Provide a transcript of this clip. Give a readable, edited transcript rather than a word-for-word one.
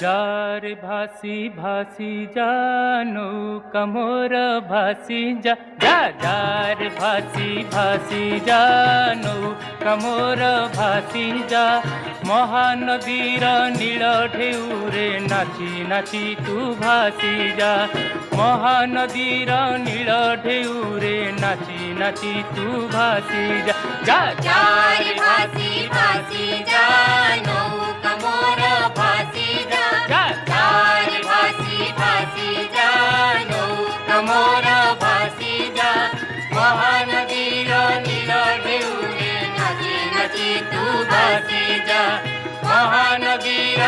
jar भासी भासी जा नौका मोर भासी जा जा जार भासी भासी जा नौका मोर भासी जा महानदीर नील ढेउरे नाची नाची तू भासी जा महानदीर नील ढेउरे नाची नाची तू भासी जा जा जार भासी भासी जा नौका मोर भासी जा जार भासी भासी जा नौका मोर भासी जा महानदीर नील ढेउरे नाची नाची तू भासी जा महानदीर